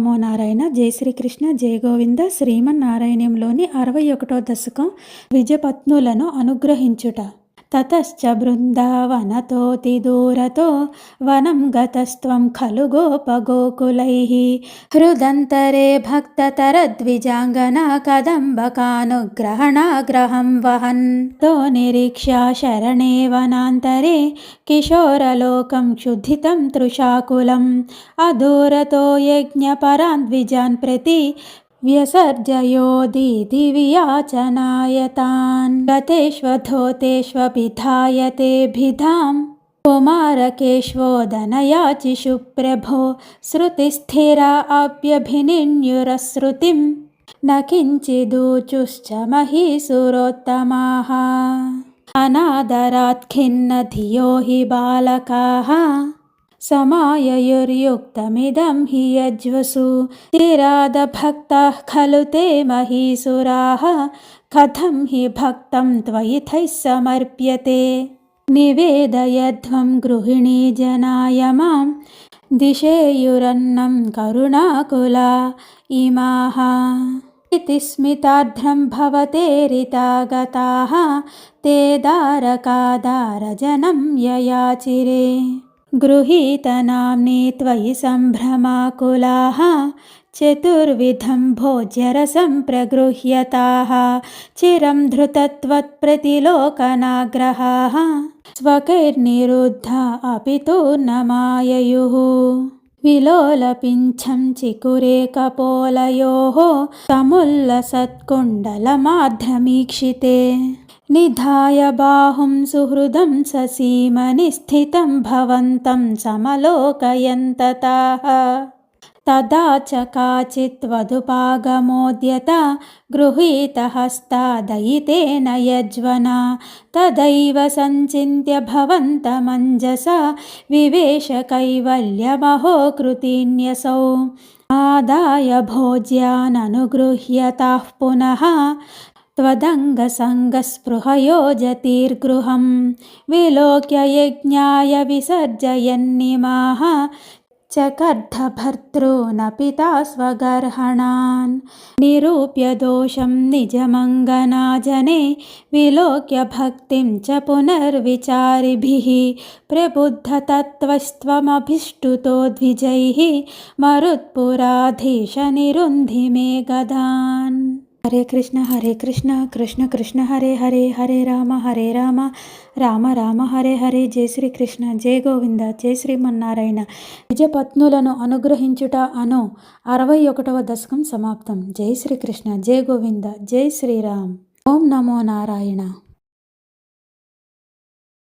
నమో నారాయణ. జై శ్రీకృష్ణ, జై గోవింద. శ్రీమన్నారాయణంలోని 61వ దశకం ద్విజపత్నులను అనుగ్రహించుట. తతశ్చ బృందావనతోతి దూరతో వనం గతస్త్వం ఖలు గోపగోకులైః హృదంతరే భక్తతరద్విజాంగనా కదంబకానుగ్రహణాగ్రహం వహన్ తో నిరీక్ష్య శరణే వనాంతరే కిశోరలోకం క్షుధితం తృషాకులం అదూరతో యజ్ఞపరాన్ ద్విజాన్ ప్రతి వ్యసర్జయోదీతి వియాచనాయతాన్ గతేష్వధోతేష్వభిధాయతేభిధాం కుమారకేష్వోదనయాచిషు ప్రభో శృతిస్థిరా అప్యభినిన్యురశ్రుతిం న కించిదూచుశ్చ మహీసురోత్తమాః అనాదరాత్ ఖిన్న ధియో హి బాలకాః समाययुर्युक्तमिदं हि यज्वसु चिरादभक्ताः खलु ते महीसुराः कथं हि भक्तं त्वयिथैः समर्प्यते निवेदयध्वं गृहिणी जनाय मां दिशेयुरन्नं करुणाकुला इमाः इति स्मितार्ध्रं भवतेरितागताः ते दारकादारजनं ययाचिरे गृहीतनाम्नि त्वयि सम्भ्रमाकुलाः चतुर्विधं भोज्यरसं प्रगृह्यताः चिरं धृतत्वत्प्रतिलोकनाग्रहाः स्वकैर्निरुद्धा अपि तु न माययुः विलोलपिञ्छं चिकुरे कपोलयोः तमुल्लसत्कुण्डलमाध्रमीक्षिते निधाय बाहुं सुहृदं ससीमनिस्थितं भवन्तं समलोकयन्तताः तदा च काचित् वधुपागमोद्यता गृहीतहस्तादयितेन यज्वना तदैव सञ्चिन्त्य भवन्तमञ्जसा विवेश कैवल्यमहो कृतिन्यसौ आदाय भोज्याननुगृह्यताः पुनः त्वदङ्गसङ्गस्पृहयोजतीर्गृहं विलोक्य यज्ञाय विसर्जयन्निमाः चकर्धभर्तॄन् पिता स्वगर्हणान् निरूप्य दोषं निजमङ्गनाजने विलोक्य भक्तिं च पुनर्विचारिभिः प्रबुद्धतत्त्वस्त्वमभिष्टुतो द्विजैः मरुत्पुराधीश निरुन्धि मे गदान्. हरे कृष्ण कृष्ण कृष्ण हरे हरे, हरे राम రామ రామ హరే హరే. జై శ్రీకృష్ణ, జై గోవింద, జై శ్రీమన్నారాయణ. నిజపత్నులను అనుగ్రహించుట అను 61వ దశకం సమాప్తం. జై శ్రీకృష్ణ, జై గోవింద, జై శ్రీరామ్. ఓం నమో నారాయణ.